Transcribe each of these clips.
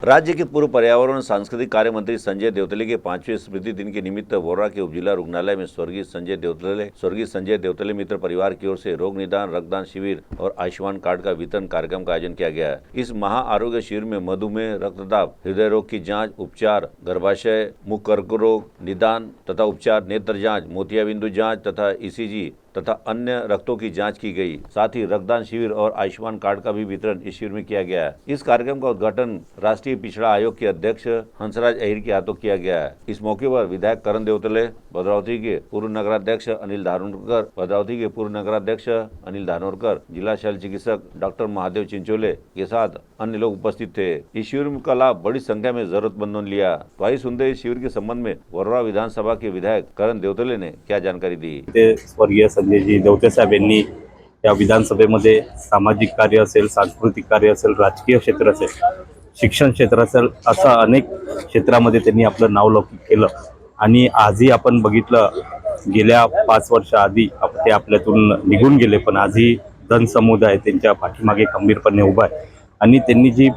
राज्य के पूर्व पर्यावरण और सांस्कृतिक कार्य मंत्री संजय देवतले के 5वें स्मृति दिन के निमित्त वोरा के उपजिला रुग्णालय में स्वर्गीय संजय देवतले मित्र परिवार की ओर से रोग निदान, रक्तदान शिविर और आयुष्मान कार्ड का वितरण कार्यक्रम का आयोजन किया गया है। इस महा आरोग्य शिविर में मधुमेह, रक्तदाब, हृदय रोग की जाँच, उपचार, गर्भाशय, मुख कर्क रोग निदान तथा उपचार, नेत्र जाँच, मोतियाबिंदु जाँच तथा ECG तथा अन्य रक्तों की जांच की गई। साथ ही रक्तदान शिविर और आयुष्मान कार्ड का भी वितरण इस शिविर में किया गया है। इस कार्यक्रम का उद्घाटन राष्ट्रीय पिछड़ा आयोग के अध्यक्ष हंसराज अहिर के हाथों किया गया है। इस मौके पर विधायक करण देवतले, भद्रावती के पूर्व नगराध्यक्ष अनिल धानोरकर, जिला शल्य चिकित्सक डॉक्टर महादेव चिंचोले के साथ अन्य लोग उपस्थित थे। इस शिविर का लाभ बड़ी संख्या में जरूरतमंदों ने लिया। तो आइए सुनते हैं इस शिविर के संबंध में वरोरा विधानसभा के विधायक करण देवतले ने क्या जानकारी दी। स्वर्गीय संजयजी देवते साहेब यांनी या विधानसभेमध्ये सामाजिक कार्य असेल, सांस्कृतिक कार्य असेल, राजकीय क्षेत्र असेल, शिक्षण क्षेत्र असेल, असा अनेक क्षेत्रामध्ये त्यांनी आपलं नावलौकिक केलं। आणि आजही आपण बघितलं, गेल्या 5 वर्ष आधी ते आपल्यातून निघून गेले, पण आजही जनसमुदाय त्यांच्या पाठीमागे खंबीरपणे उभा आहे। आणि त्यांनी जी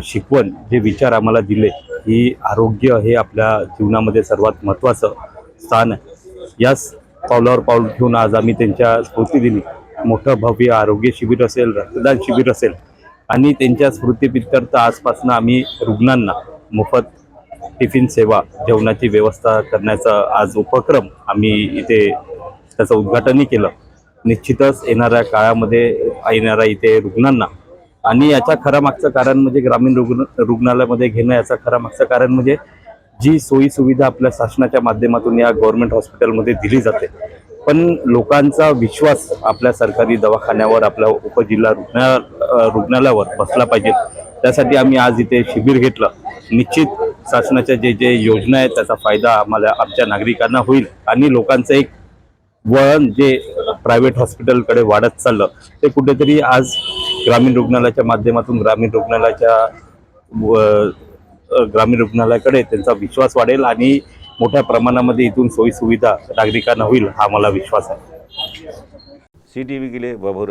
शिकवण, जे विचार आम्हाला दिले की आरोग्य हे आपल्या जीवनामध्ये सर्वात महत्त्वाचं स्थान आहे, याच पावलावर पाऊल घेऊन आज आम्ही त्यांच्या स्मृतिदिनी मोठं भव्य आरोग्य शिबिर असेल, रक्तदान शिबिर असेल आणि त्यांच्या स्मृतीप्रित्यर्थ आजपासून आम्ही रुग्णांना मोफत टिफिन सेवा, जेवणाची व्यवस्था करण्याचा आज उपक्रम आम्ही इथे त्याचं उद्घाटनही केलं। निश्चितच येणाऱ्या काळामध्ये येणाऱ्या इथे रुग्णांना आणि याचा खरा मागचं कारण म्हणजे ग्रामीण रुग्णालयामध्ये घेणं, याचा खरा मागचं कारण म्हणजे जी सोयी सुविधा आपल्या शासनाच्या माध्यमातून या गव्हर्नमेंट हॉस्पिटलमध्ये दिली जाते, पण लोकांचा विश्वास आपल्या सरकारी दवाखान्यावर, आपल्या उपजिल्हा रुग्णालयावर बसला पाहिजे। त्यासाठी आम्ही आज इथे शिबिर घेतलं। निश्चित शासनाच्या जे योजना आहेत त्याचा फायदा आम्हाला, आमच्या नागरिकांना होईल आणि लोकांचं एक वळण जे प्रायव्हेट हॉस्पिटलकडे वाढत चाललं, ते कुठेतरी आज ग्रामीण रुग्णालयाच्या माध्यमातून ग्रामीण रुग्णालयाकडे त्यांचा विश्वास वाढेल आणि मोठ्या प्रमाणामध्ये इथून सोयी सुविधा नागरिकांना होईल, हा मला विश्वास आहे। CTV के लिए